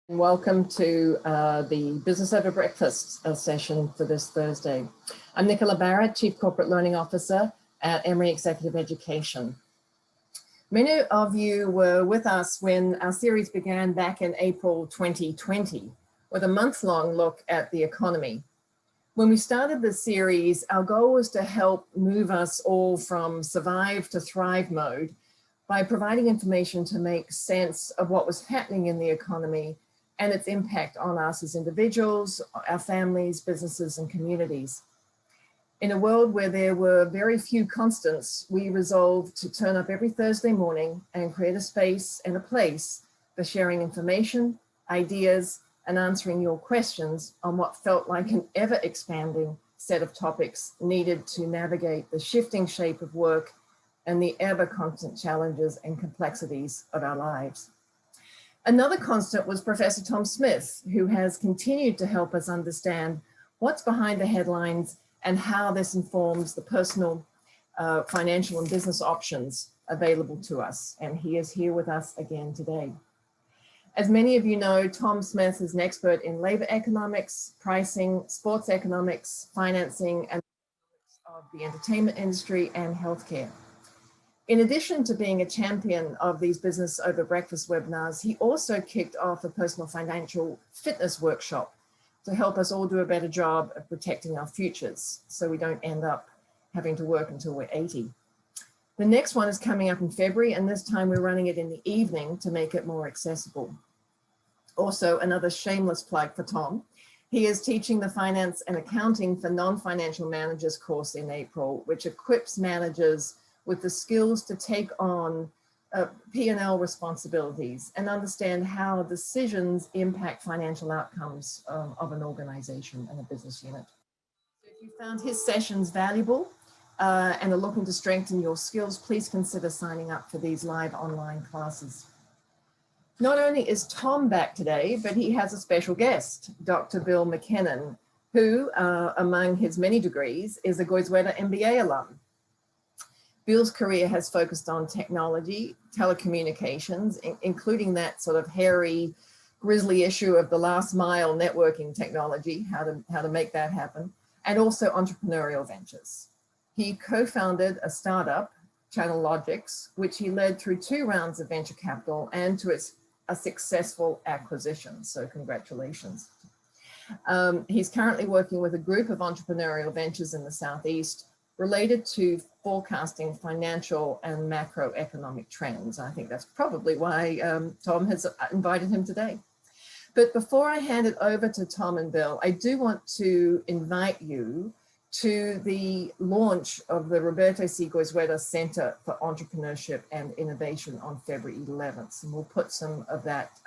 Welcome to the Business Over Breakfast session for this Thursday. I'm Nicola Barrett, Chief Corporate Learning Officer at Emory Executive Education. Many of you were with us when our series began back in April 2020 with a month-long look at the economy. When we started the series, our goal was to help move us all from survive to thrive mode by providing information to make sense of what was happening in the economy and its impact on us as individuals, our families, businesses, and communities. In a world where there were very few constants, we resolved to turn up every Thursday morning and create a space and a place for sharing information, ideas, and answering your questions on what felt like an ever-expanding set of topics needed to navigate the shifting shape of work and the ever-constant challenges and complexities of our lives. Another constant was Professor Tom Smith, who has continued to help us understand what's behind the headlines and how this informs the personal, financial, and business options available to us. And he is here with us again today. As many of you know, Tom Smith is an expert in labor economics, pricing, sports economics, financing, and of the entertainment industry and healthcare. In addition to being a champion of these Business Over Breakfast webinars, he also kicked off a personal financial fitness workshop to help us all do a better job of protecting our futures so we don't end up having to work until we're 80. The next one is coming up in February, and this time we're running it in the evening to make it more accessible. Also, another shameless plug for Tom. He is teaching the Finance and Accounting for Non-Financial Managers course in April, which equips managers with the skills to take on P&L responsibilities and understand how decisions impact financial outcomes of an organization and a business unit. If you found his sessions valuable and are looking to strengthen your skills, please consider signing up for these live online classes. Not only is Tom back today, but he has a special guest, Dr. Bill McKinnon, who, among his many degrees, is a Goizueta MBA alum. Bill's career has focused on technology, telecommunications, including that sort of hairy, grisly issue of the last mile networking technology, how to make that happen, and also entrepreneurial ventures. He co-founded a startup, Channel Logics, which he led through 2 rounds of venture capital and to a successful acquisition, so congratulations. He's currently working with a group of entrepreneurial ventures in the Southeast related to forecasting financial and macroeconomic trends. I think that's probably why Tom has invited him today. But before I hand it over to Tom and Bill, I do want to invite you to the launch of the Roberto C. Goizueta Center for Entrepreneurship and Innovation on February 11th. And we'll put some of that,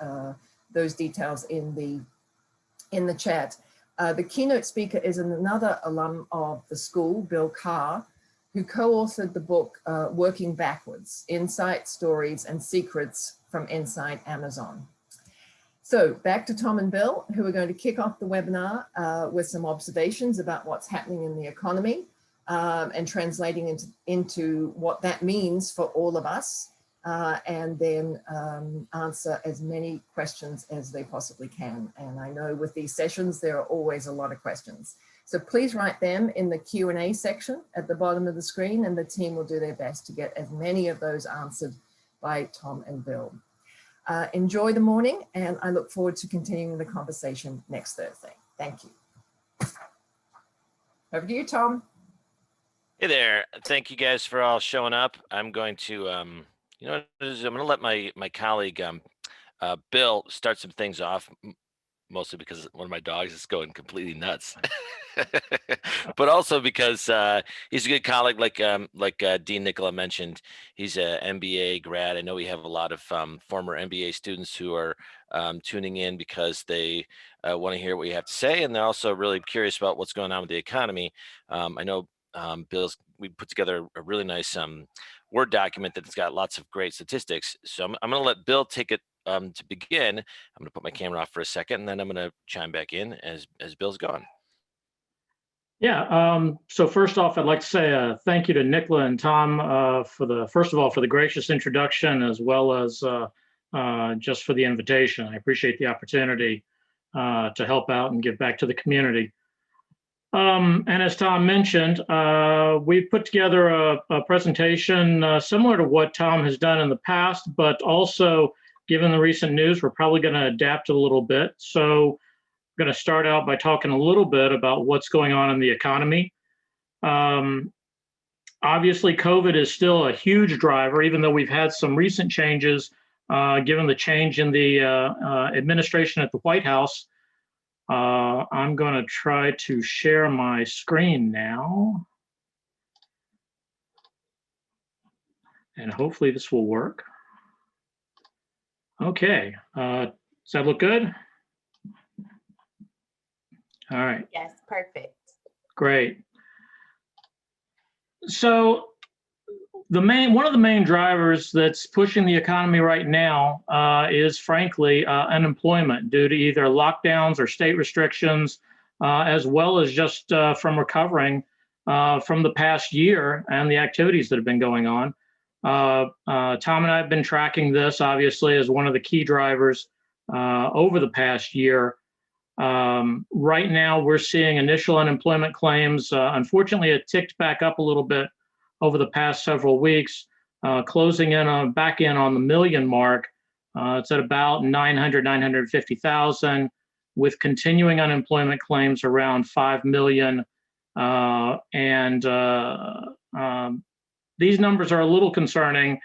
those details in the chat. The keynote speaker is another alum of the school, Bill Carr, who co-authored the book, Working Backwards, Insights, Stories, and Secrets from Inside Amazon. So back to Tom and Bill, who are going to kick off the webinar with some observations about what's happening in the economy and translating into what that means for all of us, and then answer as many questions as they possibly can. And I know with these sessions, there are always a lot of questions. So please write them in the Q&A section at the bottom of the screen, and the team will do their best to get as many of those answered by Tom and Bill. Enjoy the morning, and I look forward to continuing the conversation next Thursday. Thank you. Over to you, Tom. Hey there. Thank you guys for all showing up. I'm going to, I'm going to let my colleague, Bill, start some things off, mostly because one of my dogs is going completely nuts. But also because he's a good colleague, like Dean Nicola mentioned. He's an MBA grad. I know we have a lot of former MBA students who are tuning in because they want to hear what you have to say, and they're also really curious about what's going on with the economy. I know we put together a really nice Word document that's got lots of great statistics. So I'm going to let Bill take it to begin. I'm going to put my camera off for a second, and then I'm going to chime back in as Bill's gone. Yeah, so first off, I'd like to say thank you to Nicola and Tom first of all, for the gracious introduction, as well as just for the invitation. I appreciate the opportunity to help out and give back to the community. And as Tom mentioned, we put together a presentation similar to what Tom has done in the past, but also, given the recent news, we're probably going to adapt it a little bit. So I'm going to start out by talking a little bit about what's going on in the economy. Obviously, COVID is still a huge driver, even though we've had some recent changes, given the change in the administration at the White House. I'm going to try to share my screen now. And hopefully this will work. Okay, does that look good? All right. Yes, perfect. Great. So one of the main drivers that's pushing the economy right now is, frankly, unemployment due to either lockdowns or state restrictions, as well as just from recovering from the past year and the activities that have been going on. Tom and I have been tracking this, obviously, as one of the key drivers over the past year. Right now, we're seeing initial unemployment claims. Unfortunately, it ticked back up a little bit over the past several weeks, closing in back in on the million mark. It's at about 950,000, with continuing unemployment claims around 5 million. These numbers are a little concerning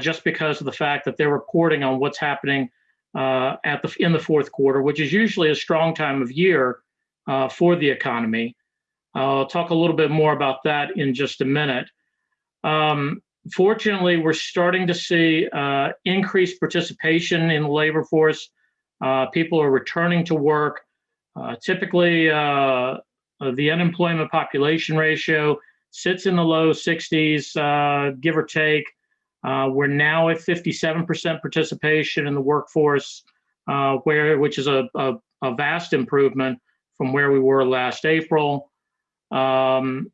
just because of the fact that they're reporting on what's happening in the fourth quarter, which is usually a strong time of year for the economy. I'll talk a little bit more about that in just a minute. Fortunately, we're starting to see increased participation in the labor force. People are returning to work. Typically, the unemployment population ratio sits in the low 60s, give or take. We're now at 57% participation in the workforce, which is a vast improvement from where we were last April. One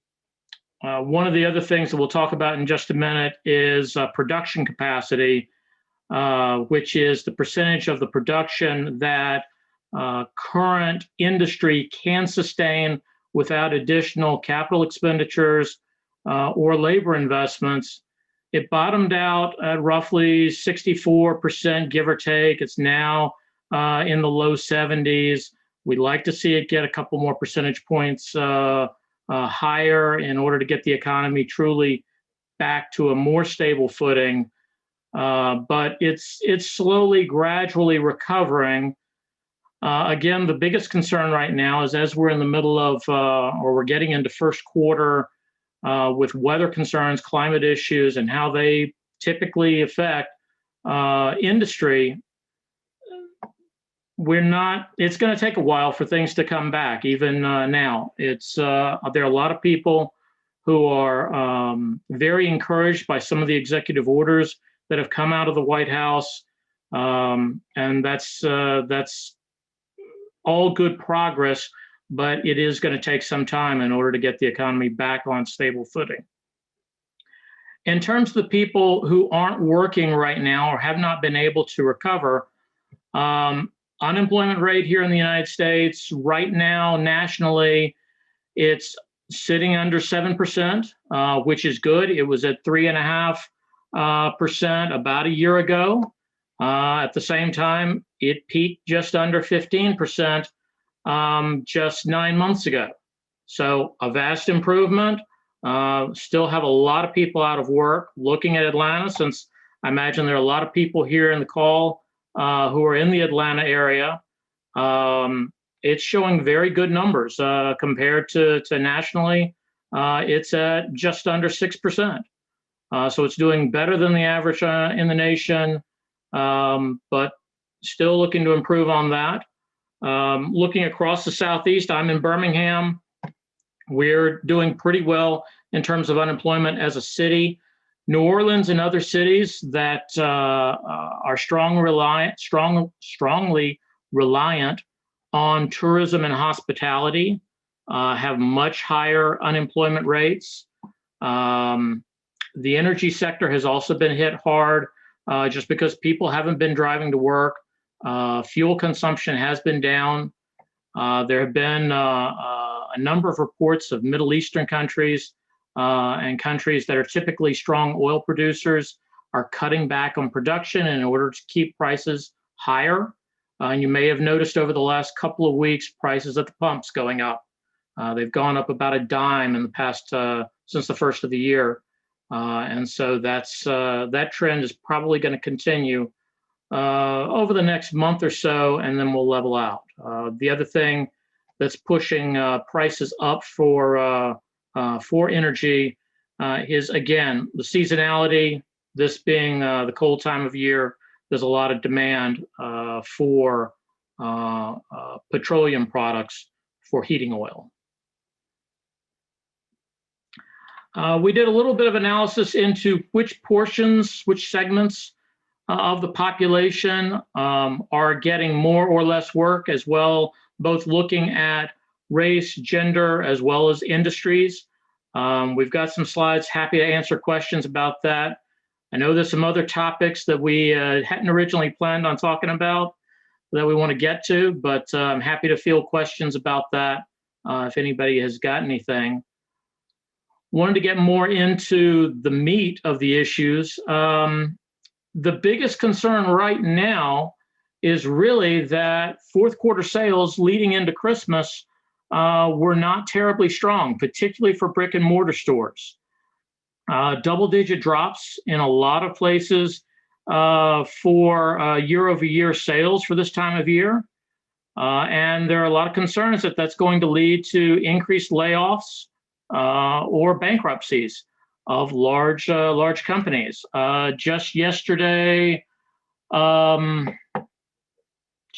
of the other things that we'll talk about in just a minute is production capacity, which is the percentage of the production that current industry can sustain without additional capital expenditures or labor investments. It bottomed out at roughly 64%, give or take. It's now in the low 70s. We'd like to see it get a couple more percentage points higher in order to get the economy truly back to a more stable footing. But it's slowly, gradually recovering. Again, the biggest concern right now is as we're in the middle of, or we're getting into first quarter with weather concerns, climate issues, and how they typically affect industry. It's going to take a while for things to come back, even now. There are a lot of people who are very encouraged by some of the executive orders that have come out of the White House. And that's all good progress, but it is going to take some time in order to get the economy back on stable footing. In terms of the people who aren't working right now or have not been able to recover, unemployment rate here in the United States right now, nationally, it's sitting under 7%, which is good. It was at 3.5% about a year ago. At the same time, it peaked just under 15% just 9 months ago. So a vast improvement. Still have a lot of people out of work. Looking at Atlanta, since I imagine there are a lot of people here in the call who are in the Atlanta area, it's showing very good numbers compared to nationally. It's at just under 6%. So it's doing better than the average in the nation, but still looking to improve on that. Looking across the Southeast, I'm in Birmingham. We're doing pretty well in terms of unemployment as a city. New Orleans and other cities that are strongly reliant on tourism and hospitality have much higher unemployment rates. The energy sector has also been hit hard. just because people haven't been driving to work. Fuel consumption has been down. There have been a number of reports of Middle Eastern countries and countries that are typically strong oil producers are cutting back on production in order to keep prices higher. And you may have noticed over the last couple of weeks, prices at the pumps going up. They've gone up about a dime in the past, since the first of the year. And so that trend is probably going to continue over the next month or so, and then we'll level out. The other thing that's pushing prices up for energy is, again, the seasonality. This being the cold time of year, there's a lot of demand for petroleum products for heating oil. We did a little bit of analysis into which portions, which segments of the population are getting more or less work, as well, both looking at race, gender, as well as industries. We've got some slides, happy to answer questions about that. I know there's some other topics that we hadn't originally planned on talking about that we want to get to, but I'm happy to field questions about that if anybody has got anything. Wanted to get more into the meat of the issues. The biggest concern right now is really that fourth quarter sales leading into Christmas were not terribly strong, particularly for brick and mortar stores. Double-digit drops in a lot of places for year-over-year sales for this time of year. And there are a lot of concerns that that's going to lead to increased layoffs or bankruptcies of large companies. Just yesterday,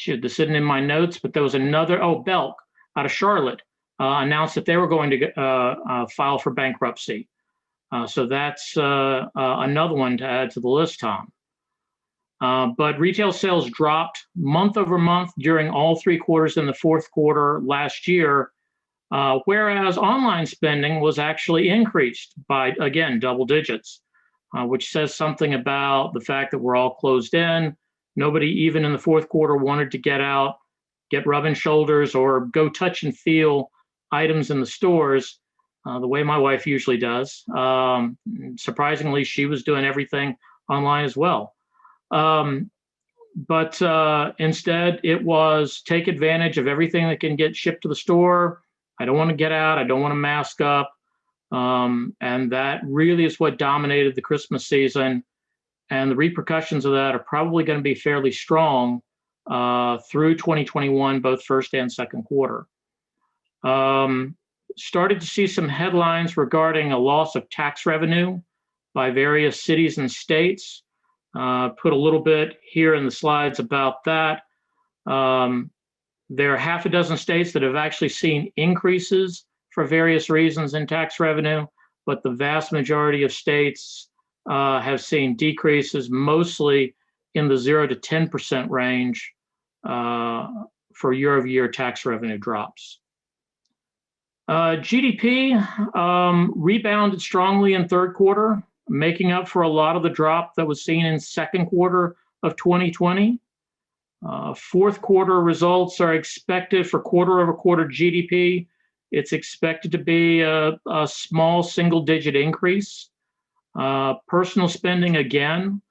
this isn't in my notes, but there was another, Belk out of Charlotte announced that they were going to file for bankruptcy. So that's another one to add to the list, Tom. But retail sales dropped month over month during all 3 quarters in the fourth quarter last year, whereas online spending was actually increased by, again, double digits, which says something about the fact that we're all closed in. Nobody, even in the fourth quarter, wanted to get out, get rubbing shoulders, or go touch and feel items in the stores the way my wife usually does. Surprisingly, she was doing everything online as well. But instead, it was take advantage of everything that can get shipped to the store. I don't want to get out. I don't want to mask up. And that really is what dominated the Christmas season. And the repercussions of that are probably going to be fairly strong through 2021, both first and second quarter. Started to see some headlines regarding a loss of tax revenue by various cities and states. Put a little bit here in the slides about that. There are half a dozen states that have actually seen increases for various reasons in tax revenue, but the vast majority of states have seen decreases, mostly in the 0 to 10% range for year-over-year tax revenue drops. GDP rebounded strongly in third quarter, making up for a lot of the drop that was seen in second quarter of 2020. Fourth quarter results are expected for quarter-over-quarter GDP. It's expected to be a small single-digit increase. Personal spending, again,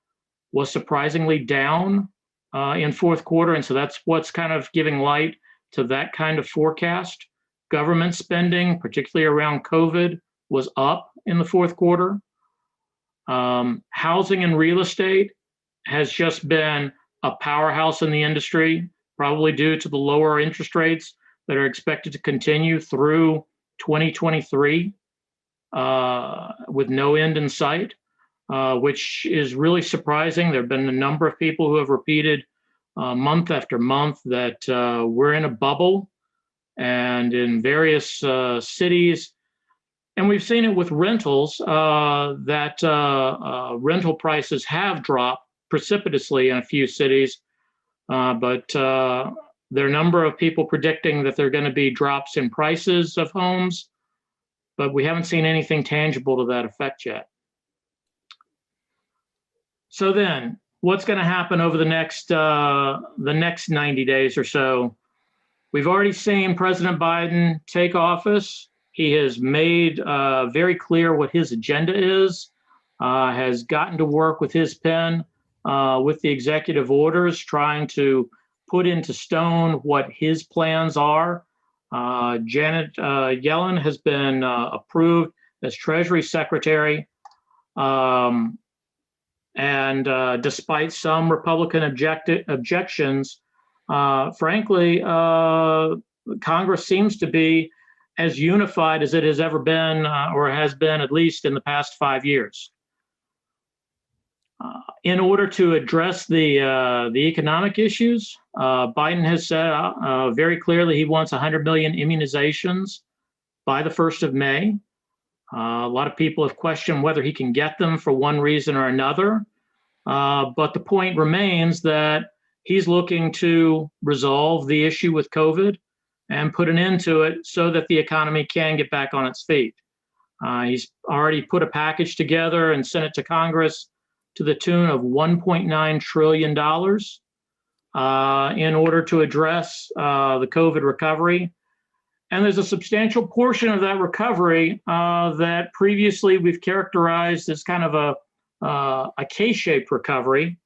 was surprisingly down in fourth quarter, and so that's what's kind of giving light to that kind of forecast. Government spending, particularly around COVID, was up in the fourth quarter. Housing and real estate has just been a powerhouse in the industry, probably due to the lower interest rates that are expected to continue through 2023 with no end in sight, which is really surprising. There have been a number of people who have repeated month after month that we're in a bubble, and in various cities. And we've seen it with rentals, that rental prices have dropped precipitously in a few cities, but there are a number of people predicting that there are going to be drops in prices of homes, but we haven't seen anything tangible to that effect yet. So then, what's going to happen over the next 90 days or so. We've already seen President Biden take office. He has made very clear what his agenda is, has gotten to work with his pen, with the executive orders, trying to put into stone what his plans are. Janet Yellen has been approved as Treasury Secretary. And despite some Republican objections, frankly, Congress seems to be as unified as it has ever been, or has been at least in the past 5 years. In order to address the economic issues, Biden has said very clearly he wants 100 million immunizations by the 1st of May. A lot of people have questioned whether he can get them for one reason or another. But the point remains that he's looking to resolve the issue with COVID and put an end to it so that the economy can get back on its feet. He's already put a package together and sent it to Congress to the tune of $1.9 trillion in order to address the COVID recovery. And there's a substantial portion of that recovery that previously we've characterized as kind of a K-shaped recovery,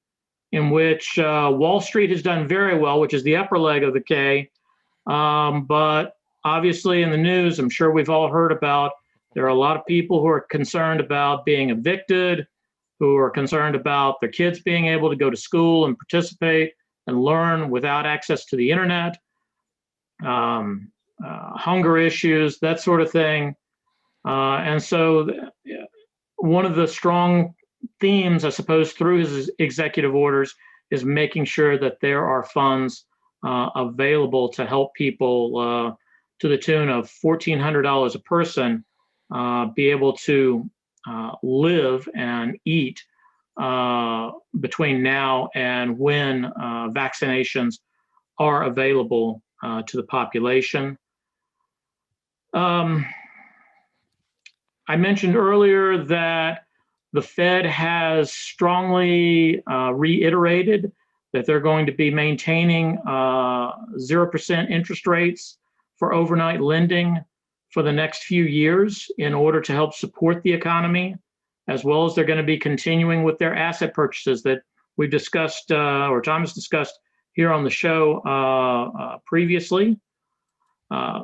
in which Wall Street has done very well, which is the upper leg of the K. But obviously in the news, I'm sure we've all heard about, there are a lot of people who are concerned about being evicted, who are concerned about their kids being able to go to school and participate and learn without access to the internet, hunger issues, that sort of thing. And so one of the strong themes, I suppose, through his executive orders is making sure that there are funds available to help people to the tune of $1,400 a person be able to live and eat between now and when vaccinations are available to the population. I mentioned earlier that the Fed has strongly reiterated that they're going to be maintaining 0% interest rates for overnight lending for the next few years in order to help support the economy, as well as they're going to be continuing with their asset purchases that we've discussed, or Tom has discussed here on the show previously.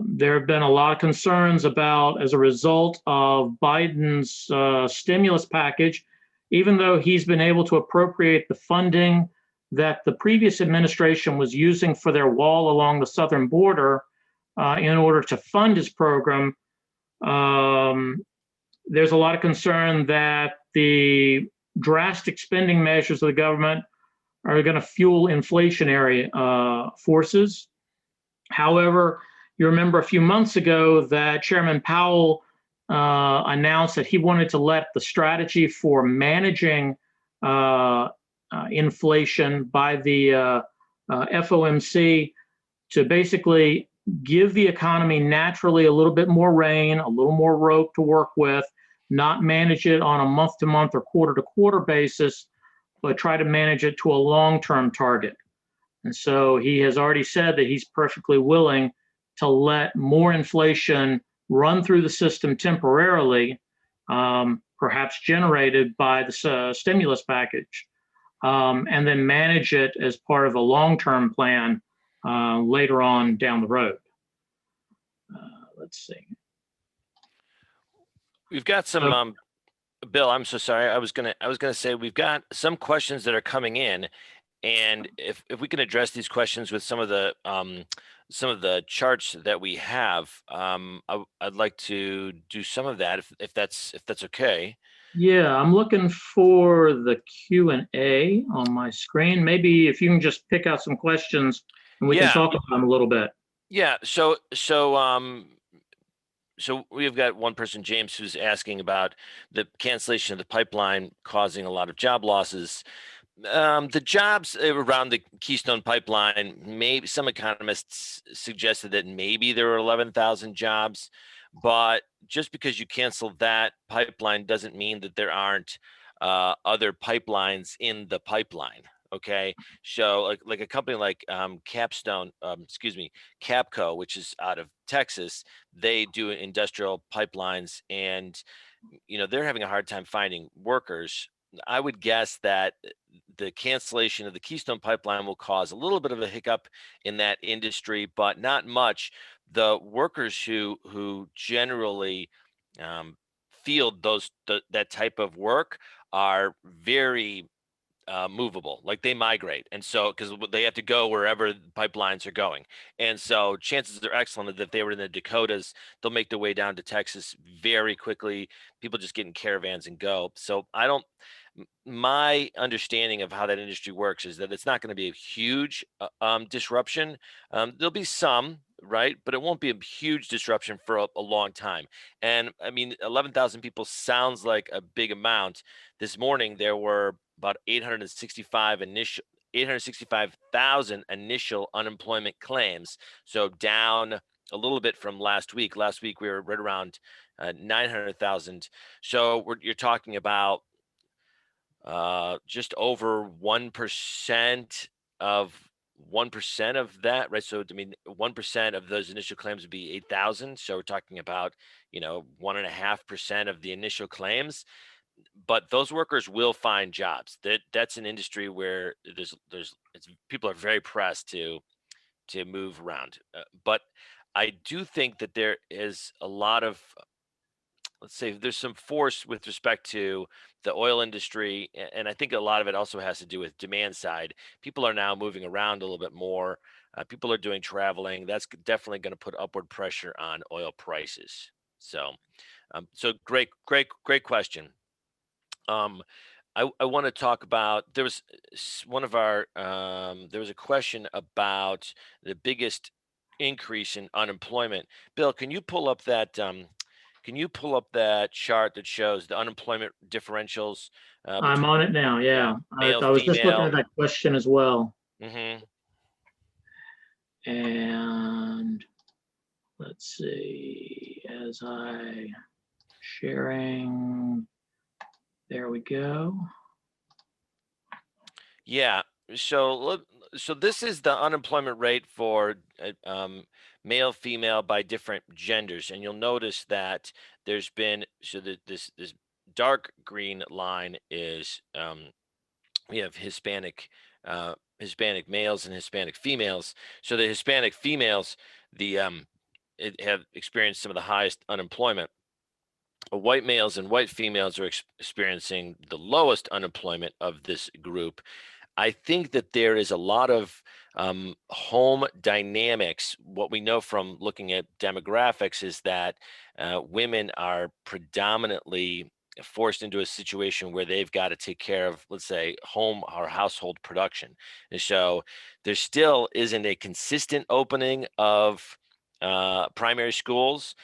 There have been a lot of concerns about, as a result of Biden's stimulus package, even though he's been able to appropriate the funding that the previous administration was using for their wall along the southern border in order to fund his program, there's a lot of concern that the drastic spending measures of the government are going to fuel inflationary forces. However, you remember a few months ago that Chairman Powell announced that he wanted to let the strategy for managing inflation by the FOMC to basically give the economy naturally a little bit more rein, a little more rope to work with, not manage it on a month-to-month or quarter-to-quarter basis, but try to manage it to a long-term target. And so he has already said that he's perfectly willing to let more inflation run through the system temporarily, perhaps generated by the stimulus package, and then manage it as part of a long-term plan later on down the road. Let's see. We've got some, Bill, I'm so sorry. I was gonna say we've got some questions that are coming in, and if we can address these questions with some of the charts that we have, I'd like to do some of that if that's okay. Yeah, I'm looking for the Q&A on my screen. Maybe if you can just pick out some questions and we can talk about them a little bit. Yeah. So we've got one person, James, who's asking about the cancellation of the pipeline causing a lot of job losses. The jobs around the Keystone Pipeline, maybe some economists suggested that maybe there were 11,000 jobs, but just because you cancel that pipeline doesn't mean that there aren't other pipelines in the pipeline. Okay, so like a company like Capco, which is out of Texas, they do industrial pipelines, and they're having a hard time finding workers. I would guess that the cancellation of the Keystone Pipeline will cause a little bit of a hiccup in that industry, but not much. The workers who generally field that type of work are very movable, like they migrate, and so because they have to go wherever the pipelines are going, and so chances are excellent that if they were in the Dakotas, they'll make their way down to Texas very quickly. People just get in caravans and go. So I don't. My understanding of how that industry works is that it's not going to be a huge disruption. There'll be some, right, but it won't be a huge disruption for a long time. And I mean, 11,000 people sounds like a big amount. This morning there were about 865,000 initial unemployment claims. So down a little bit from last week. Last week we were right around 900,000. So you're talking about just over 1% of 1% of that, right? So I mean, 1% of those initial claims would be 8,000. So we're talking about 1.5% of the initial claims. But those workers will find jobs. That's an industry where people are very pressed to move around. But I do think that there is a lot of, let's say, there's some force with respect to the oil industry, and I think a lot of it also has to do with demand side. People are now moving around a little bit more. People are doing traveling. That's definitely going to put upward pressure on oil prices. So, great question. I want to talk about, there was there was a question about the biggest increase in unemployment. Bill, can you pull up that chart that shows the unemployment differentials I'm on it now. Yeah. male, I was just looking female? at that question as well. Mm-hmm. And let's see, as I sharing, there we go. Yeah. So this is the unemployment rate for male, female by different genders, and you'll notice that there's been this dark green line is we have Hispanic males and Hispanic females. So the Hispanic females, have experienced some of the highest unemployment. White males and white females are experiencing the lowest unemployment of this group. I think that there is a lot of home dynamics. What we know from looking at demographics is that women are predominantly forced into a situation where they've got to take care of, let's say, home or household production. And so there still isn't a consistent opening of primary schools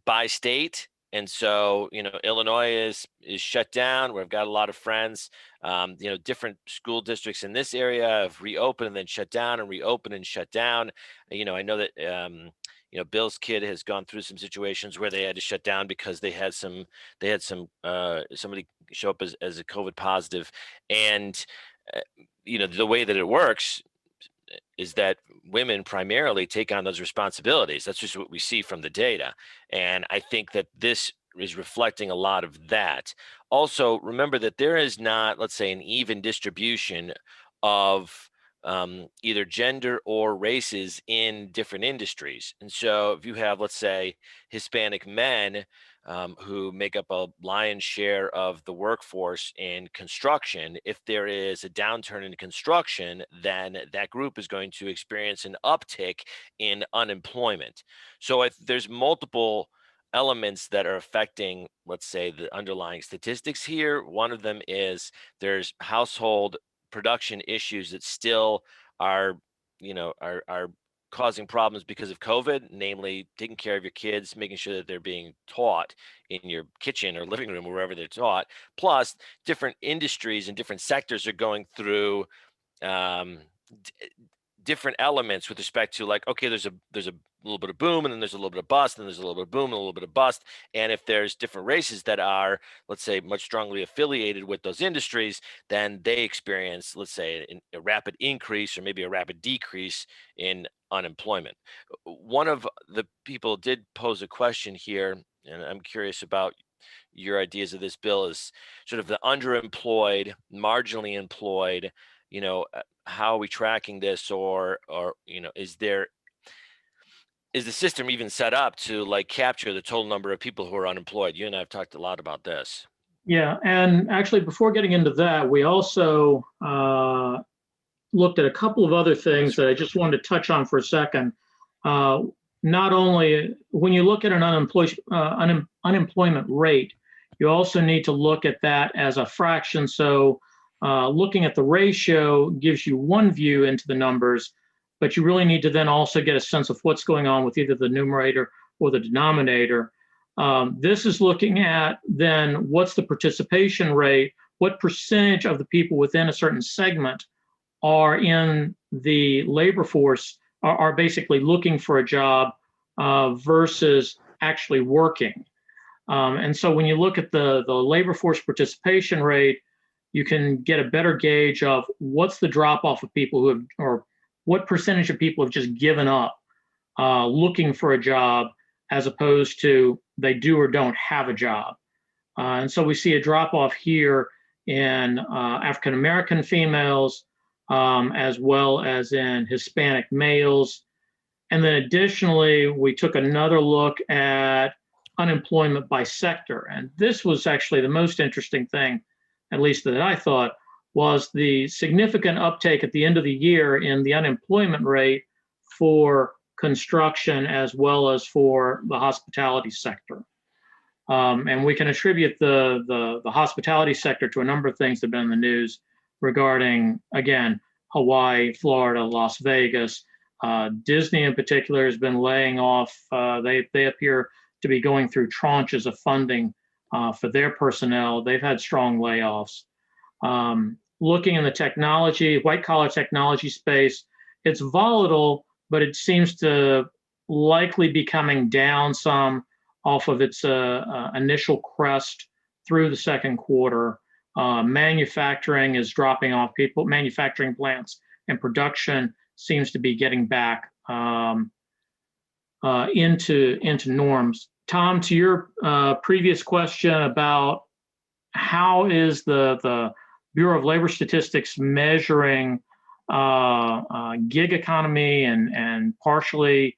by state. And so, Illinois is shut down. We've got a lot of friends. Different school districts in this area have reopened and then shut down and reopened and shut down. I know that Bill's kid has gone through some situations where they had to shut down because they had some somebody show up as a COVID positive, and the way that it works is that women primarily take on those responsibilities. That's just what we see from the data. And I think that this is reflecting a lot of that. Also, remember that there is not, let's say, an even distribution of either gender or races in different industries. And so if you have, let's say, Hispanic men who make up a lion's share of the workforce in construction, if there is a downturn in construction, then that group is going to experience an uptick in unemployment. So there's multiple elements that are affecting, let's say, the underlying statistics here. One of them is there's household production issues that still are causing problems because of COVID, namely taking care of your kids, making sure that they're being taught in your kitchen or living room, wherever they're taught. Plus, different industries and different sectors are going through different elements with respect to like, okay, there's a little bit of boom, and then there's a little bit of bust, and there's a little bit of boom and a little bit of bust. And if there's different races that are, let's say, much strongly affiliated with those industries, then they experience, let's say, a rapid increase or maybe a rapid decrease in unemployment. One of the people did pose a question here, and I'm curious about your ideas of this bill, is sort of the underemployed, marginally employed, how are we tracking this, or is the system even set up to like capture the total number of people who are unemployed? You and I have talked a lot about this. Yeah, and actually, before getting into that, we also looked at a couple of other things that I just wanted to touch on for a second. Not only when you look at an unemployment rate, you also need to look at that as a fraction. So looking at the ratio gives you one view into the numbers, but you really need to then also get a sense of what's going on with either the numerator or the denominator. This is looking at then what's the participation rate, what percentage of the people within a certain segment are in the labor force, are basically looking for a job versus actually working. And so when you look at the labor force participation rate, you can get a better gauge of what's the drop off of people who have, or what percentage of people have just given up looking for a job, as opposed to they do or don't have a job. And so we see a drop off here in African American females, as well as in Hispanic males. And then additionally, we took another look at unemployment by sector. And this was actually the most interesting thing, at least that I thought, was the significant uptake at the end of the year in the unemployment rate for construction as well as for the hospitality sector. And we can attribute the hospitality sector to a number of things that have been in the news regarding, again, Hawaii, Florida, Las Vegas. Disney in particular has been laying off. They appear to be going through tranches of funding for their personnel. They've had strong layoffs. Looking in the technology, white collar technology space, it's volatile, but it seems to likely be coming down some off of its initial crest through the second quarter. Manufacturing is dropping off. Manufacturing plants and production seems to be getting back into norms. Tom, to your previous question about how is the Bureau of Labor Statistics measuring gig economy and partially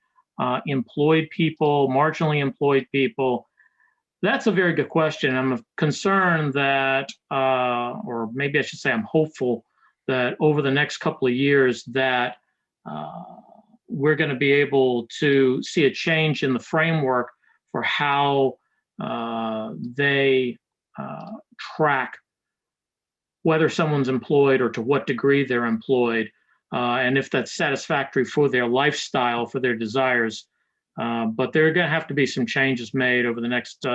employed people, marginally employed people? That's a very good question. I'm concerned that, or maybe I should say I'm hopeful that over the next couple of years that we're going to be able to see a change in the framework for how they track whether someone's employed or to what degree they're employed, and if that's satisfactory for their lifestyle, for their desires. But there are going to have to be some changes made over the next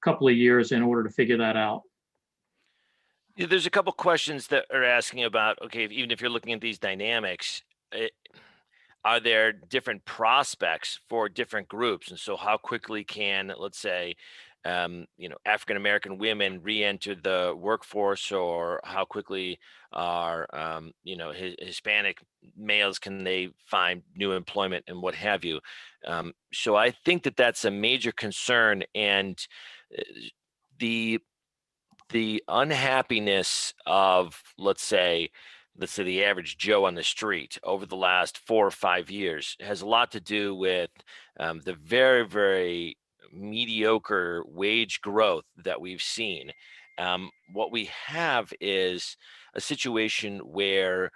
couple of years in order to figure that out. Yeah, there's a couple questions that are asking about, okay, even if you're looking at these dynamics, are there different prospects for different groups? And so how quickly can, let's say, African-American women re-enter the workforce, or how quickly are, Hispanic males, can they find new employment and what have you? So I think that that's a major concern. And the unhappiness of, let's say the average Joe on the street over the last 4 or 5 years has a lot to do with the very, very mediocre wage growth that we've seen. What we have is a situation where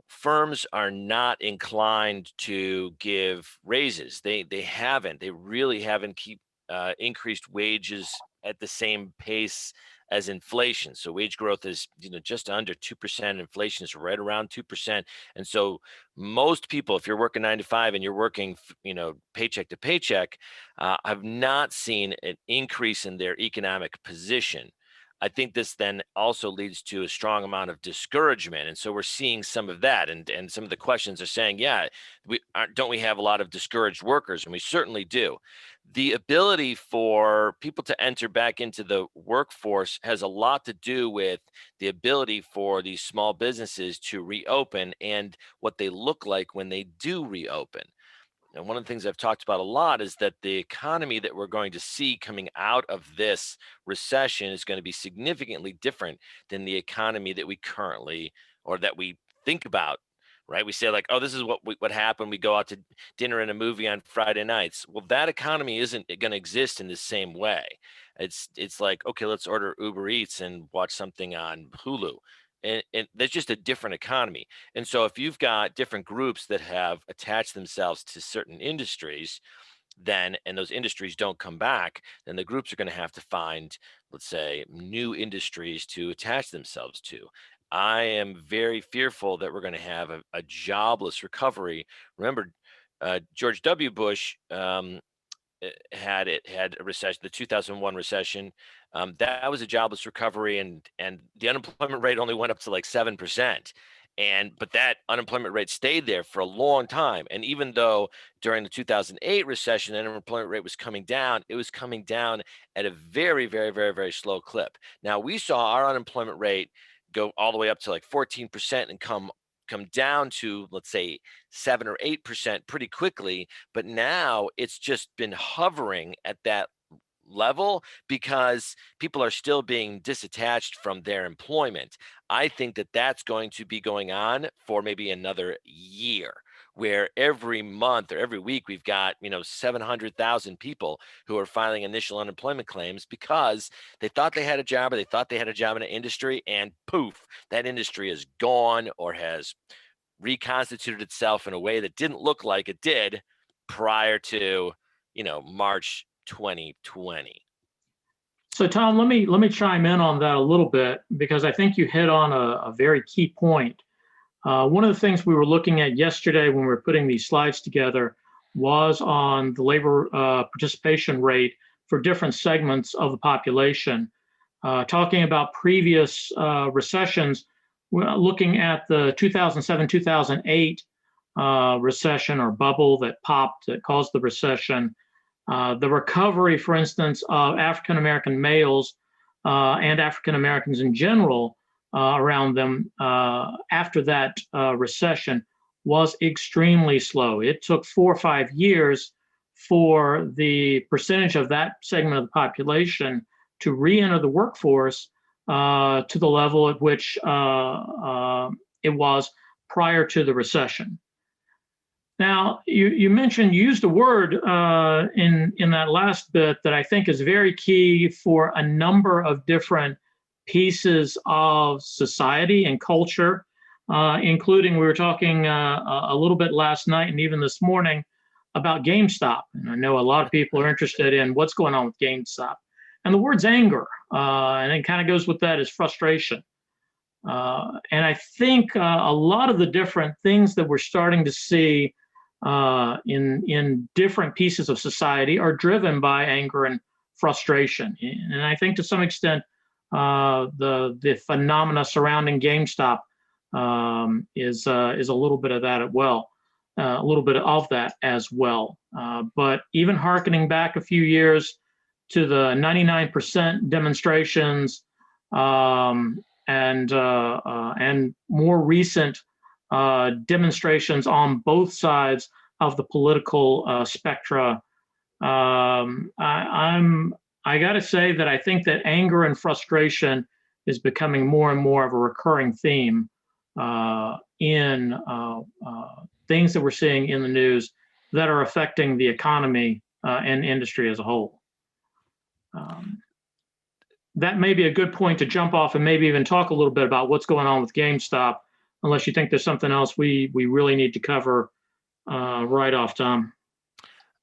firms are not inclined to give raises. They really haven't increased wages at the same pace as inflation. So wage growth is just under 2%. Inflation is right around 2%. And so most people, if you're working 9 to 5 and you're working paycheck to paycheck, have not seen an increase in their economic position. I think this then also leads to a strong amount of discouragement. And so we're seeing some of that. And some of the questions are saying, yeah, don't we have a lot of discouraged workers? And we certainly do. The ability for people to enter back into the workforce has a lot to do with the ability for these small businesses to reopen and what they look like when they do reopen. And one of the things I've talked about a lot is that the economy that we're going to see coming out of this recession is going to be significantly different than the economy that we currently, or that we think about, right? We say like, oh, this is what happened. We go out to dinner and a movie on Friday nights. Well, that economy isn't going to exist in the same way. It's like, okay, let's order Uber Eats and watch something on Hulu. And there's just a different economy. And so if you've got different groups that have attached themselves to certain industries, then, and those industries don't come back, then the groups are going to have to find, let's say, new industries to attach themselves to. I am very fearful that we're going to have a jobless recovery. Remember, George W. Bush had a recession, the 2001 recession. That was a jobless recovery, and the unemployment rate only went up to like 7%. But that unemployment rate stayed there for a long time. And even though during the 2008 recession, the unemployment rate was coming down, it was coming down at a very, very, very, very slow clip. Now we saw our unemployment rate go all the way up to like 14% and come down to, let's say, 7 or 8% pretty quickly. But now it's just been hovering at that level because people are still being disattached from their employment. I think that that's going to be going on for maybe another year, where every month or every week we've got 700,000 people who are filing initial unemployment claims because they thought they had a job, or they thought they had a job in an industry, and poof, that industry is gone or has reconstituted itself in a way that didn't look like it did prior to March 2020. So Tom, let me chime in on that a little bit, because I think you hit on a very key point. One of the things we were looking at yesterday when we were putting these slides together was on the labor participation rate for different segments of the population. Talking about previous recessions, looking at the 2007-2008 recession or bubble that popped that caused the recession. The recovery, for instance, of African American males and African Americans in general around them after that recession was extremely slow. It took 4 or 5 years for the percentage of that segment of the population to re-enter the workforce to the level at which it was prior to the recession. Now, you used a word in that last bit that I think is very key for a number of different pieces of society and culture, including, we were talking a little bit last night and even this morning about GameStop. And I know a lot of people are interested in what's going on with GameStop. And the word's anger, and it kind of goes with that is frustration. And I think a lot of the different things that we're starting to see in different pieces of society are driven by anger and frustration. And I think to some extent, the phenomena surrounding GameStop is a little bit of that as well, a little bit of that as well. But even hearkening back a few years to the 99% demonstrations and more recent demonstrations on both sides of the political spectra, I got to say that I think that anger and frustration is becoming more and more of a recurring theme in things that we're seeing in the news that are affecting the economy and industry as a whole. That may be a good point to jump off and maybe even talk a little bit about what's going on with GameStop, unless you think there's something else we really need to cover right off, Tom.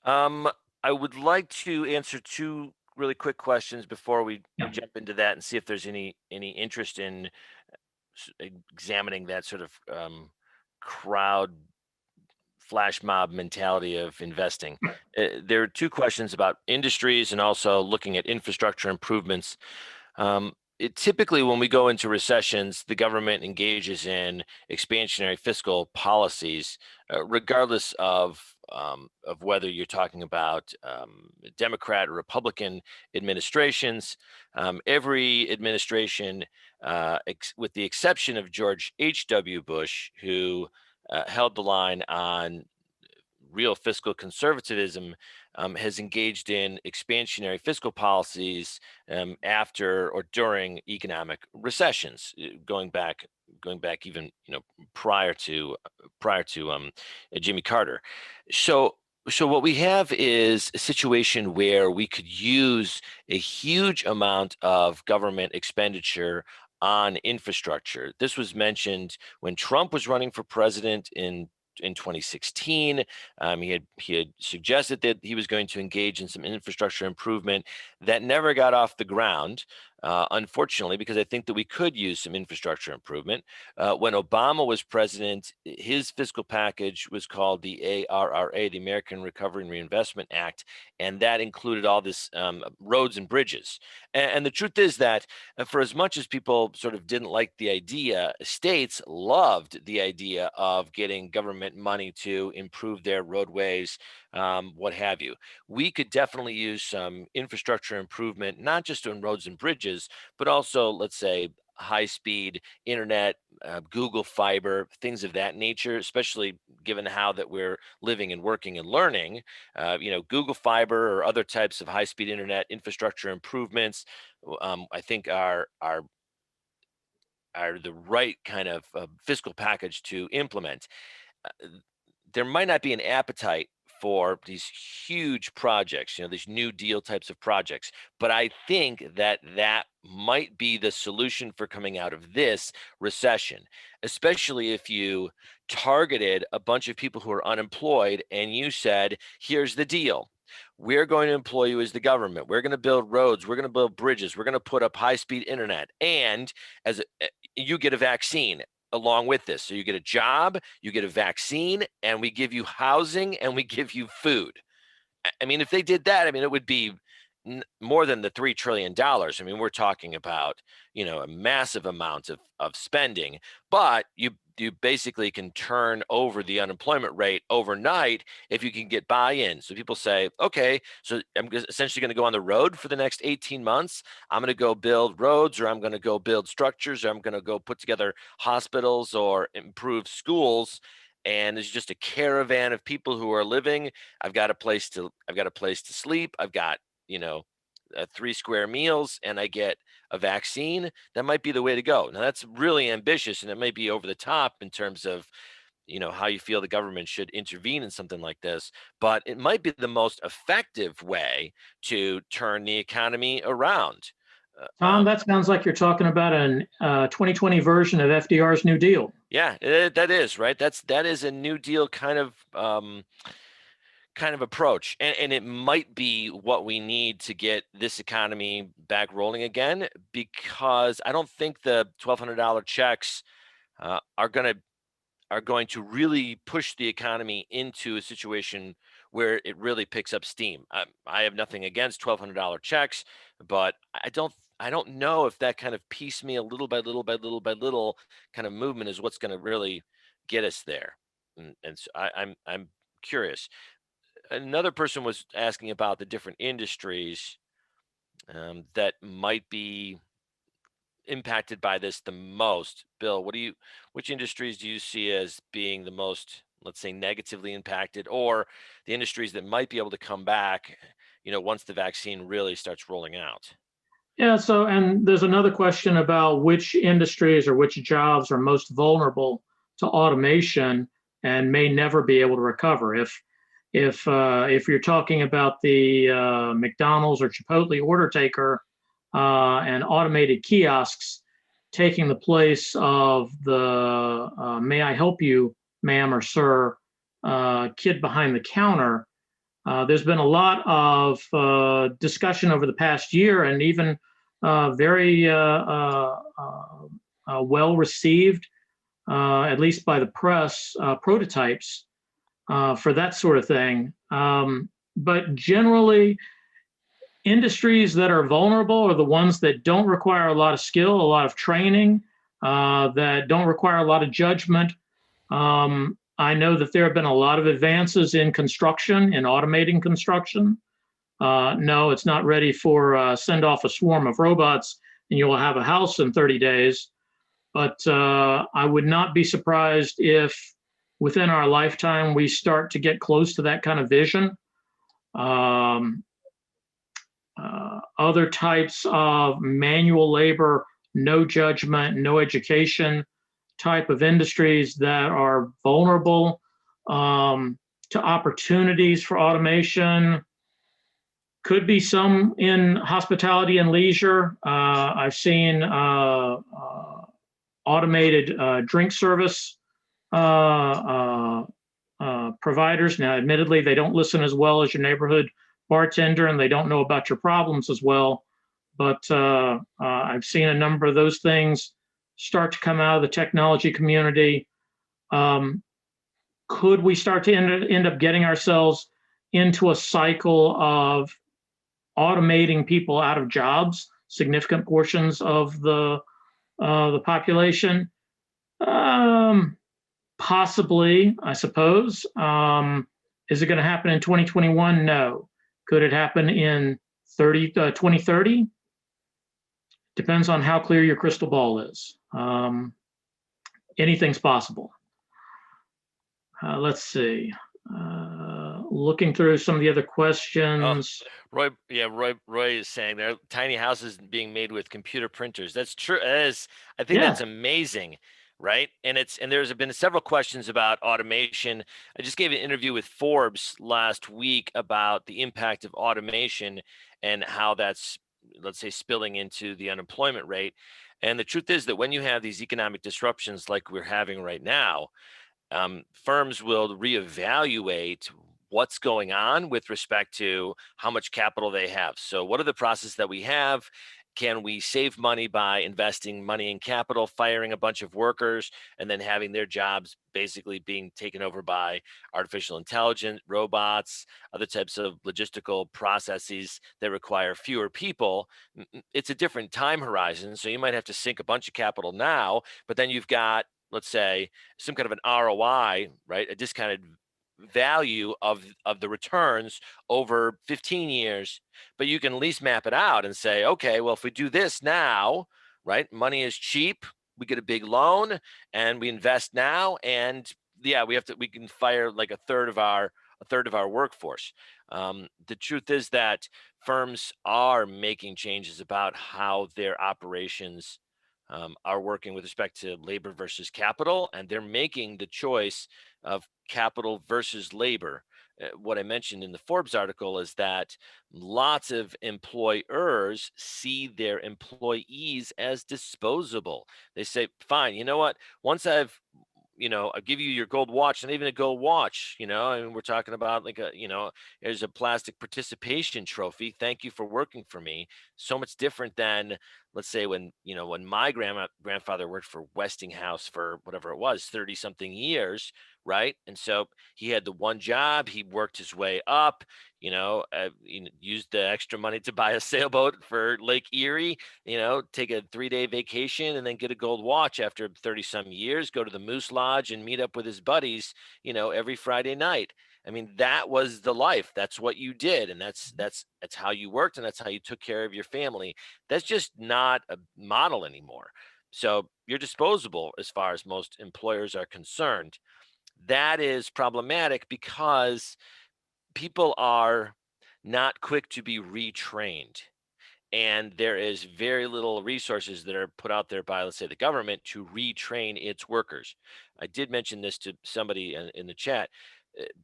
I would like to answer 2 really quick questions before we jump into that and see if there's any interest in examining that sort of crowd flash mob mentality of investing. There are 2 questions about industries and also looking at infrastructure improvements. typically when we go into recessions, the government engages in expansionary fiscal policies, regardless of whether you're talking about Democrat or Republican administrations. Every administration, with the exception of George H.W. Bush, who held the line on real fiscal conservatism, has engaged in expansionary fiscal policies after or during economic recessions, going back even prior to Jimmy Carter. So what we have is a situation where we could use a huge amount of government expenditure on infrastructure. This was mentioned when Trump was running for president in 2016. He had suggested that he was going to engage in some infrastructure improvement that never got off the ground, unfortunately, because I think that we could use some infrastructure improvement. When Obama was president, his fiscal package was called the ARRA, the American Recovery and Reinvestment Act, and that included all this roads and bridges. And the truth is that for as much as people sort of didn't like the idea, states loved the idea of getting government money to improve their roadways, what have you. We could definitely use some infrastructure improvement, not just on roads and bridges, but also, let's say, high-speed internet, Google Fiber, things of that nature, especially given how that we're living and working and learning. Google Fiber or other types of high-speed internet infrastructure improvements, I think are the right kind of fiscal package to implement. There might not be an appetite for these huge projects, these New Deal types of projects, but I think that might be the solution for coming out of this recession, especially if you targeted a bunch of people who are unemployed and you said, here's the deal. We're going to employ you as the government. We're going to build roads. We're going to build bridges. We're going to put up high-speed internet. And you get a vaccine along with this. So you get a job, you get a vaccine, and we give you housing and we give you food. I mean, if they did that, it would be more than the $3 trillion. We're talking about, a massive amount of spending, but you basically can turn over the unemployment rate overnight if you can get buy-in. So people say, okay, so I'm essentially going to go on the road for the next 18 months. I'm going to go build roads, or I'm going to go build structures, or I'm going to go put together hospitals or improve schools. And there's just a caravan of people who are living. I've got a place to sleep. I've got 3 square meals, and I get a vaccine. That might be the way to go. Now that's really ambitious, and it might be over the top in terms of how you feel the government should intervene in something like this, but it might be the most effective way to turn the economy around. Tom, that sounds like you're talking about an 2020 version of FDR's New Deal. Yeah, that is right. That is a New Deal kind of approach, and it might be what we need to get this economy back rolling again, because I don't think the $1,200 checks are going to really push the economy into a situation where it really picks up steam. I have nothing against $1,200 checks, but I don't know if that kind of piecemeal, little by little by little by little kind of movement is what's going to really get us there. And so I'm curious. Another person was asking about the different industries that might be impacted by this the most. Bill, which industries do you see as being the most, let's say, negatively impacted, or the industries that might be able to come back, once the vaccine really starts rolling out? Yeah, and there's another question about which industries or which jobs are most vulnerable to automation and may never be able to recover. If you're talking about the McDonald's or Chipotle order taker and automated kiosks taking the place of the may I help you, ma'am or sir, kid behind the counter, there's been a lot of discussion over the past year, and even very well received, at least by the press, prototypes for that sort of thing. But generally, industries that are vulnerable are the ones that don't require a lot of skill, a lot of training, that don't require a lot of judgment. I know that there have been a lot of advances in construction, in automating construction. No, it's not ready for send off a swarm of robots and you'll have a house in 30 days. But I would not be surprised if within our lifetime we start to get close to that kind of vision. Other types of manual labor, no judgment, no education type of industries that are vulnerable to opportunities for automation. Could be some in hospitality and leisure. I've seen automated drink service providers. Now, admittedly, they don't listen as well as your neighborhood bartender, and they don't know about your problems as well. But I've seen a number of those things start to come out of the technology community. Could we start to end up getting ourselves into a cycle of automating people out of jobs, significant portions of the population? Possibly, I suppose. Is it going to happen in 2021? No. Could it happen in 2030? Depends on how clear your crystal ball is. Anything's possible. Let's see. Looking through some of the other questions. Roy is saying there are tiny houses being made with computer printers. That's true. That is, I think that's amazing, right? And there's been several questions about automation. I just gave an interview with Forbes last week about the impact of automation and how that's, let's say, spilling into the unemployment rate. And the truth is that when you have these economic disruptions like we're having right now, firms will reevaluate what's going on with respect to how much capital they have. So what are the processes that we have? Can we save money by investing money in capital, firing a bunch of workers, and then having their jobs basically being taken over by artificial intelligence, robots, other types of logistical processes that require fewer people? It's a different time horizon. So you might have to sink a bunch of capital now, but then you've got, let's say, some kind of an ROI, right? A discounted value of the returns over 15 years, but you can at least map it out and say, okay, well, if we do this now, right, money is cheap, we get a big loan and we invest now, and we can fire like a third of our workforce. The truth is that firms are making changes about how their operations are working with respect to labor versus capital, and they're making the choice of capital versus labor. What I mentioned in the Forbes article is that lots of employers see their employees as disposable. They say, fine, you know what? Once I'll give you your gold watch, and even a gold watch, I mean, we're talking about like there's a plastic participation trophy. Thank you for working for me. So much different than, let's say, when my grandfather worked for Westinghouse for whatever it was, 30 something years, right? And so he had the one job, he worked his way up, used the extra money to buy a sailboat for Lake Erie, take a 3-day vacation and then get a gold watch after 30 some years, go to the Moose Lodge and meet up with his buddies, every Friday night. I mean, that was the life. That's what you did. And that's how you worked, and that's how you took care of your family. That's just not a model anymore. So you're disposable as far as most employers are concerned. That is problematic because people are not quick to be retrained. And there is very little resources that are put out there by, let's say, the government to retrain its workers. I did mention this to somebody in the chat.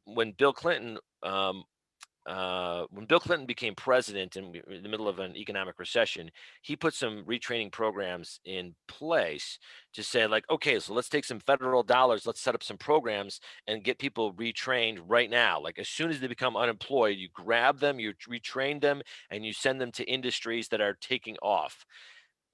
When Bill Clinton became president in the middle of an economic recession, he put some retraining programs in place to say, like, okay, so let's take some federal dollars, let's set up some programs and get people retrained right now. Like, as soon as they become unemployed, you grab them, you retrain them, and you send them to industries that are taking off.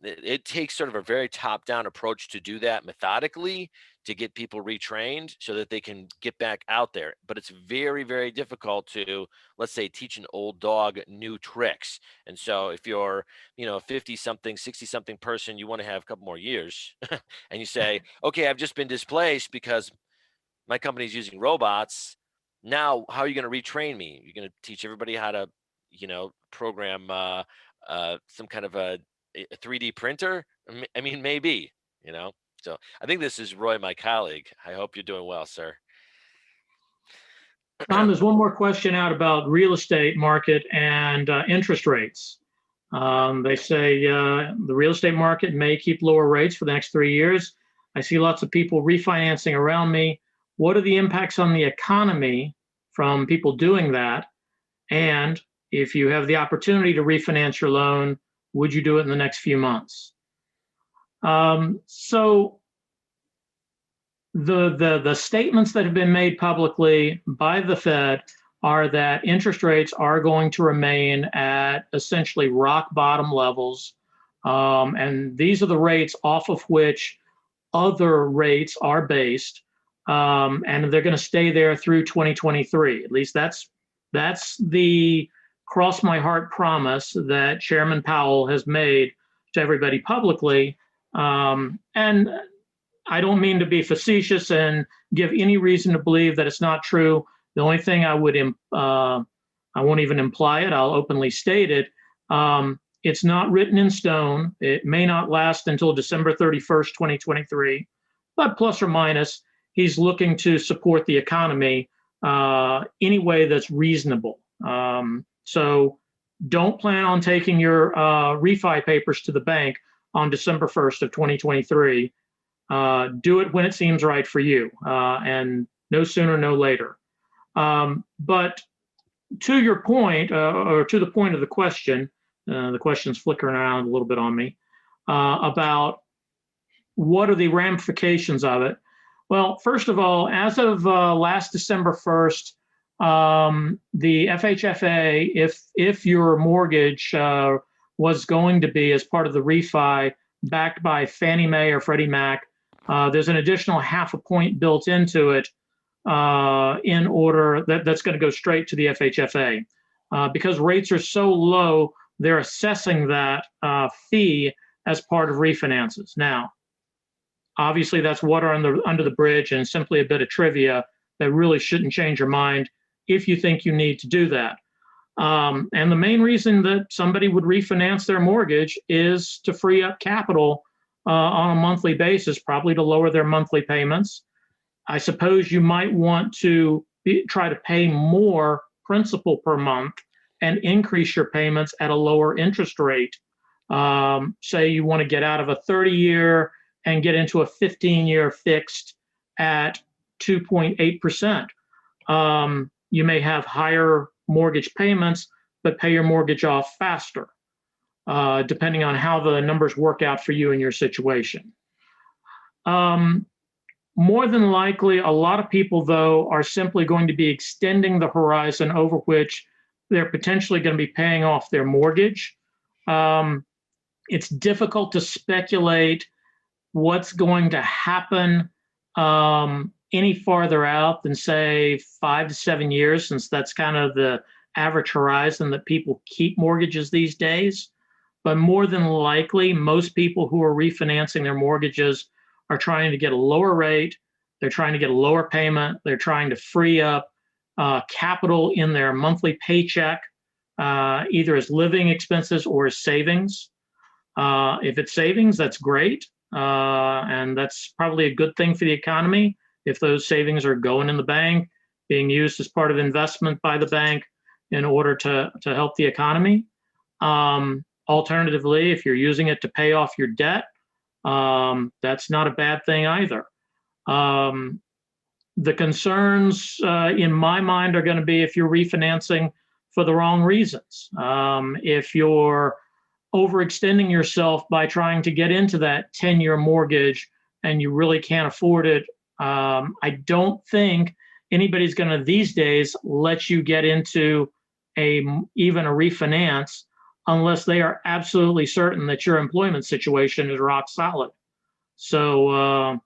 it takes sort of a very top-down approach to do that methodically, to get people retrained so that they can get back out there. But it's very, very difficult to, let's say, teach an old dog new tricks. And so if you're, 50 something, 60 something person, you want to have a couple more years and you say, okay, I've just been displaced because my company's using robots. Now, how are you going to retrain me? You're going to teach everybody how to, program some kind of a 3D printer? I mean, maybe, you know. So I think this is Roy, my colleague. I hope you're doing well, sir. Tom, there's one more question out about real estate market and interest rates. They say the real estate market may keep lower rates for the next 3 years. I see lots of people refinancing around me. What are the impacts on the economy from people doing that? And if you have the opportunity to refinance your loan, would you do it in the next few months? So the statements that have been made publicly by the Fed are that interest rates are going to remain at essentially rock bottom levels. And these are the rates off of which other rates are based. And they're going to stay there through 2023. At least that's the cross my heart promise that Chairman Powell has made to everybody publicly. And I don't mean to be facetious and give any reason to believe that it's not true. The only thing I won't even imply it, I'll openly state it. It's not written in stone. It may not last until December 31st, 2023, but plus or minus, he's looking to support the economy any way that's reasonable. So don't plan on taking your refi papers to the bank on December 1st of 2023. Do it when it seems right for you, and no sooner, no later. But to your point, or to the point of the question's flickering around a little bit on me, about what are the ramifications of it. Well, first of all, as of last December 1st, the FHFA, if your mortgage was going to be as part of the refi backed by Fannie Mae or Freddie Mac, there's an additional 0.5 point built into it in order that's going to go straight to the FHFA. Because rates are so low, they're assessing that fee as part of refinances. Now, obviously, that's water under the bridge and simply a bit of trivia that really shouldn't change your mind if you think you need to do that. And the main reason that somebody would refinance their mortgage is to free up capital on a monthly basis, probably to lower their monthly payments. I suppose you might want to try to pay more principal per month and increase your payments at a lower interest rate. Say you want to get out of a 30-year and get into a 15-year fixed at 2.8%. You may have higher mortgage payments, but pay your mortgage off faster, depending on how the numbers work out for you in your situation. More than likely, a lot of people, though, are simply going to be extending the horizon over which they're potentially going to be paying off their mortgage. It's difficult to speculate what's going to happen any farther out than, say, 5 to 7 years, since that's kind of the average horizon that people keep mortgages these days. But more than likely, most people who are refinancing their mortgages are trying to get a lower rate. They're trying to get a lower payment. They're trying to free up capital in their monthly paycheck, either as living expenses or as savings. If it's savings, that's great. And that's probably a good thing for the economy if those savings are going in the bank, being used as part of investment by the bank in order to help the economy. Alternatively, if you're using it to pay off your debt, that's not a bad thing either. The concerns in my mind are going to be if you're refinancing for the wrong reasons. If you're overextending yourself by trying to get into that 10-year mortgage and you really can't afford it, I don't think anybody's going to these days let you get into even a refinance unless they are absolutely certain that your employment situation is rock solid. So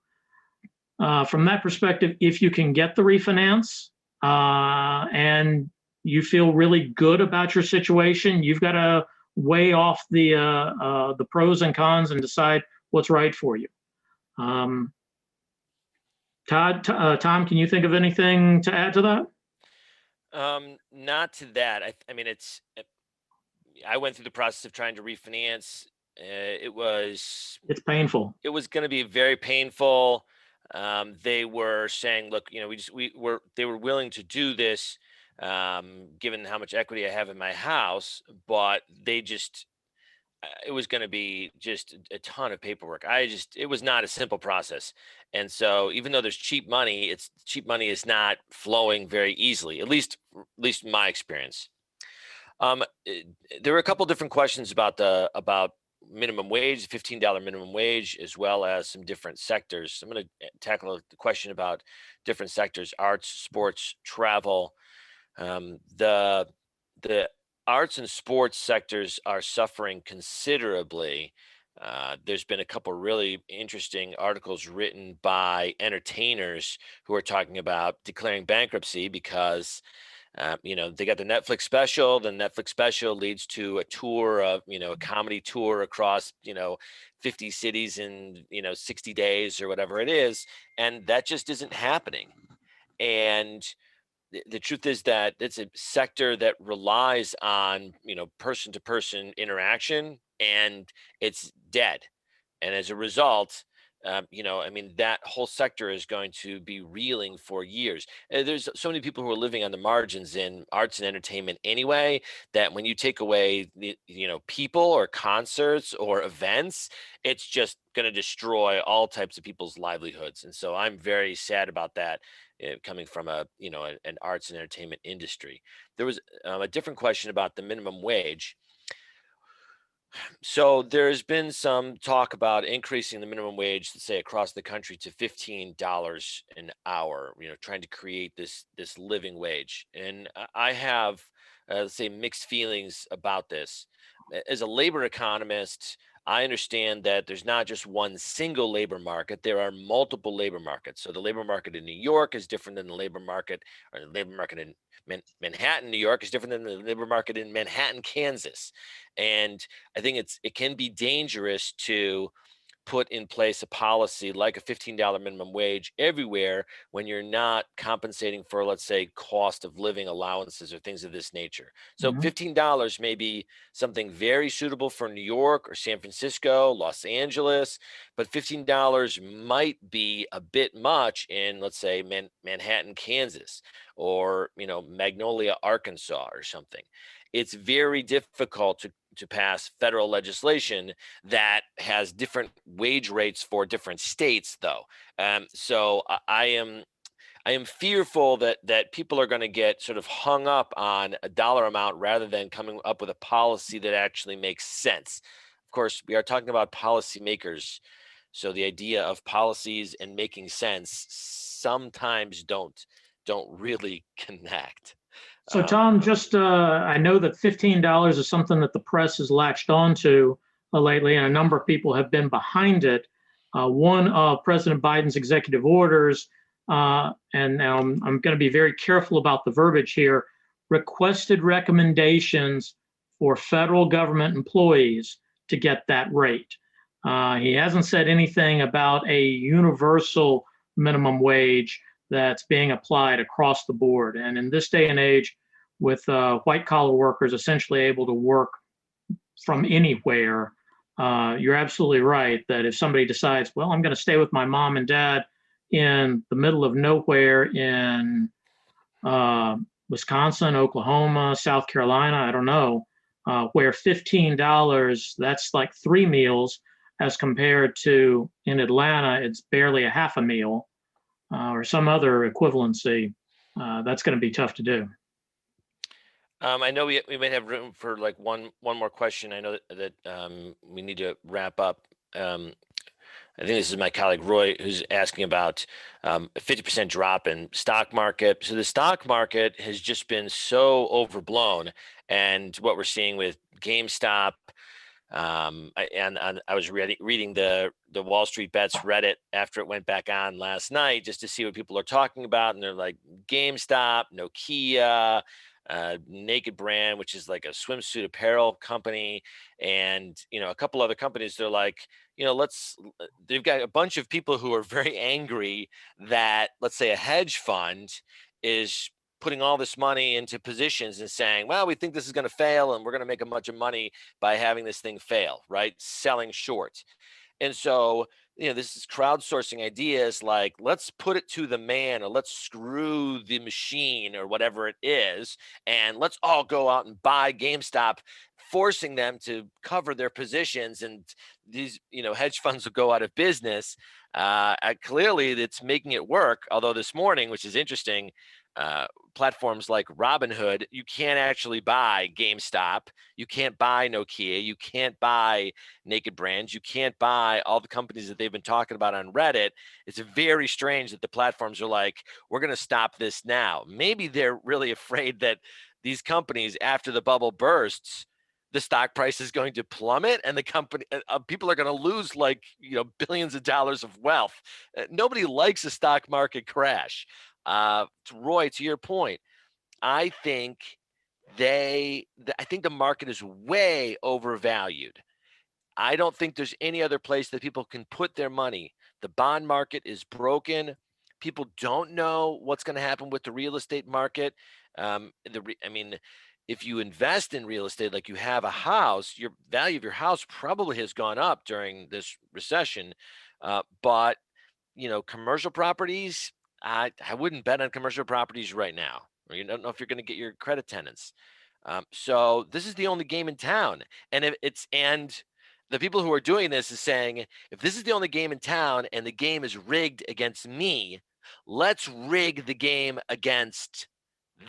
from that perspective, if you can get the refinance and you feel really good about your situation, you've got to weigh off the pros and cons and decide what's right for you. Tom, can you think of anything to add to that? Not to that. I mean, I went through the process of trying to refinance. It's painful. It was going to be very painful. They were saying, look, they were willing to do this, given how much equity I have in my house, but it was going to be just a ton of paperwork. It was not a simple process. And so even though there's cheap money, cheap money is not flowing very easily, at least in my experience. There were a couple different questions about minimum wage, $15 minimum wage, as well as some different sectors. I'm going to tackle the question about different sectors: arts, sports, travel. The arts and sports sectors are suffering considerably. There's been a couple really interesting articles written by entertainers who are talking about declaring bankruptcy because they got the Netflix special. The Netflix special leads to a tour of, a comedy tour across, 50 cities in, 60 days or whatever it is. And that just isn't happening. And the truth is that it's a sector that relies on, person to person interaction, and it's dead. And as a result, that whole sector is going to be reeling for years. There's so many people who are living on the margins in arts and entertainment anyway, that when you take away the, people or concerts or events, it's just going to destroy all types of people's livelihoods. And so I'm very sad about that, coming from an arts and entertainment industry. There was a different question about the minimum wage. So there's been some talk about increasing the minimum wage, let's say across the country, to $15 an hour, trying to create this living wage. And I have, let's say, mixed feelings about this. As a labor economist, I understand that there's not just one single labor market. There are multiple labor markets. So the labor market in New York is different than the labor market, or the labor market in Manhattan, New York is different than the labor market in Manhattan, Kansas. And I think it can be dangerous to put in place a policy like a $15 minimum wage everywhere when you're not compensating for, let's say, cost of living allowances or things of this nature. So $15 may be something very suitable for New York or San Francisco, Los Angeles, but $15 might be a bit much in, let's say, Manhattan, Kansas, or Magnolia, Arkansas, or something. It's very difficult to pass federal legislation that has different wage rates for different states, though. So I am fearful that people are going to get sort of hung up on a dollar amount rather than coming up with a policy that actually makes sense. Of course, we are talking about policymakers, so the idea of policies and making sense sometimes don't really connect. So Tom, just I know that $15 is something that the press has latched onto lately, and a number of people have been behind it. One of President Biden's executive orders, and now I'm going to be very careful about the verbiage here, requested recommendations for federal government employees to get that rate. He hasn't said anything about a universal minimum wage that's being applied across the board. And in this day and age, with white collar workers essentially able to work from anywhere, you're absolutely right that if somebody decides, well, I'm going to stay with my mom and dad in the middle of nowhere in Wisconsin, Oklahoma, South Carolina, I don't know, where $15, that's like 3 meals, as compared to in Atlanta, it's barely a half a meal. Or some other equivalency, that's going to be tough to do. I know we might have room for like one more question. I know that we need to wrap up. I think this is my colleague Roy, who's asking about a 50% drop in stock market. So the stock market has just been so overblown, and what we're seeing with GameStop. I was reading the Wall Street Bets Reddit after it went back on last night just to see what people are talking about, and they're like GameStop, Nokia, Naked Brand, which is like a swimsuit apparel company, and a couple other companies. They're like, they've got a bunch of people who are very angry that, let's say, a hedge fund is putting all this money into positions and saying, well, we think this is going to fail and we're going to make a bunch of money by having this thing fail, right? Selling short. And so, this is crowdsourcing ideas like, let's put it to the man, or let's screw the machine, or whatever it is, and let's all go out and buy GameStop, forcing them to cover their positions. And these, hedge funds will go out of business. Clearly, it's making it work. Although this morning, which is interesting, platforms like Robinhood, you can't actually buy GameStop, you can't buy Nokia, you can't buy Naked Brands, you can't buy all the companies that they've been talking about on Reddit. It's very strange that the platforms are like, we're going to stop this now. Maybe they're really afraid that these companies, after the bubble bursts, the stock price is going to plummet and the company people are going to lose billions of dollars of wealth. Nobody likes a stock market crash. Roy, to your point, I think the market is way overvalued. I don't think there's any other place that people can put their money. The bond market is broken. People don't know what's going to happen with the real estate market. If you invest in real estate, like you have a house, your value of your house probably has gone up during this recession. But commercial properties, I wouldn't bet on commercial properties right now. Or you don't know if you're going to get your credit tenants. So this is the only game in town. And the people who are doing this is saying, if this is the only game in town and the game is rigged against me, let's rig the game against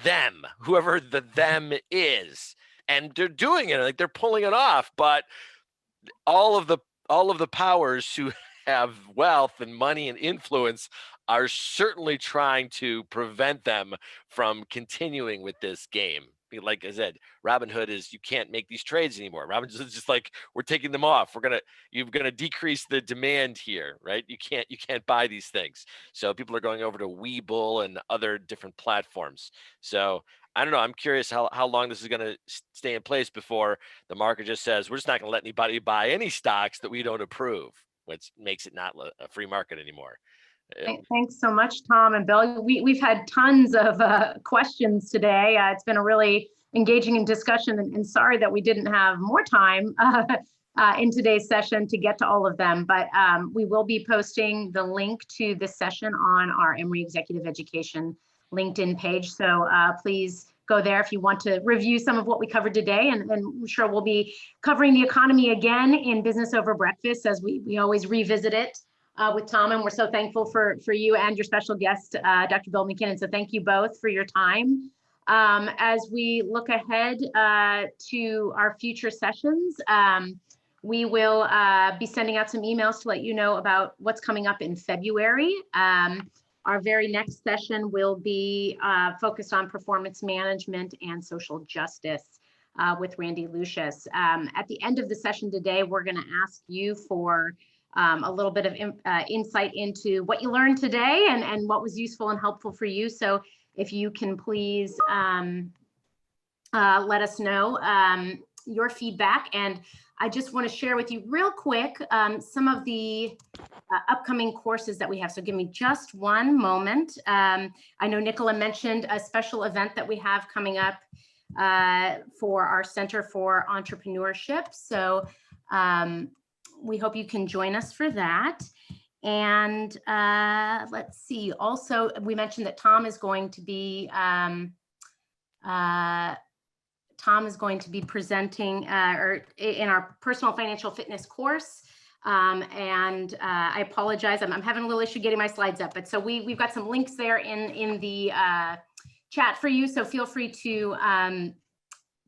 them, whoever the them is. And they're doing it, like they're pulling it off. But all of the powers who have wealth and money and influence are certainly trying to prevent them from continuing with this game. Like I said, Robinhood is, you can't make these trades anymore. Robinhood is just like, we're taking them off. You're gonna decrease the demand here, right? You can't buy these things. So people are going over to Webull and other different platforms. So I don't know. I'm curious how long this is going to stay in place before the market just says, we're just not going to let anybody buy any stocks that we don't approve, which makes it not a free market anymore. Thanks so much, Tom and Bill. We've had tons of questions today. It's been a really engaging discussion, and sorry that we didn't have more time in today's session to get to all of them, but we will be posting the link to this session on our Emory Executive Education LinkedIn page. So please go there if you want to review some of what we covered today, and I'm sure we'll be covering the economy again in Business Over Breakfast, as we always revisit it with Tom, and we're so thankful for you and your special guest, Dr. Bill McKinnon. So thank you both for your time. As we look ahead to our future sessions, we will be sending out some emails to let you know about what's coming up in February. Our very next session will be focused on performance management and social justice with Randy Lucius. At the end of the session today, we're going to ask you for a little bit of insight into what you learned today and what was useful and helpful for you. So if you can please let us know your feedback. And I just want to share with you real quick some of the upcoming courses that we have. So give me just one moment. I know Nicola mentioned a special event that we have coming up for our Center for Entrepreneurship. So we hope you can join us for that. And let's see, also, we mentioned that Tom is going to be presenting or in our personal financial fitness course. And I apologize, I'm having a little issue getting my slides up, but so we've got some links there in the chat for you. So feel free to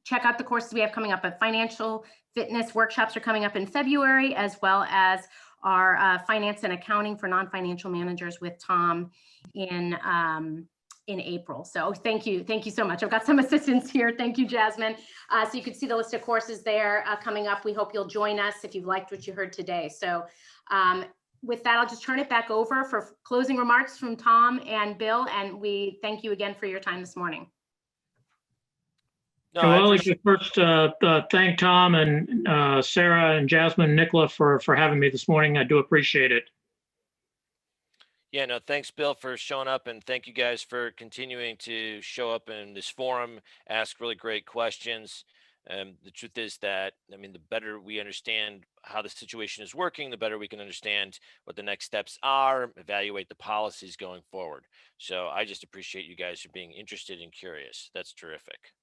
check out the courses we have coming up. At financial fitness workshops are coming up in February, as well as our finance and accounting for non-financial managers with Tom in April. So thank you so much. I've got some assistants here. Thank you, Jasmine. So you can see the list of courses there coming up. We hope you'll join us if you've liked what you heard today. So with that, I'll just turn it back over for closing remarks from Tom and Bill, and we thank you again for your time this morning. No, Well, I'd like to first thank Tom and Sarah and Jasmine and Nicola for having me this morning. I do appreciate it. Yeah, no, thanks, Bill, for showing up, and thank you guys for continuing to show up in this forum, ask really great questions. The truth is that, I mean, the better we understand how the situation is working, the better we can understand what the next steps are, evaluate the policies going forward. So I just appreciate you guys for being interested and curious. That's terrific.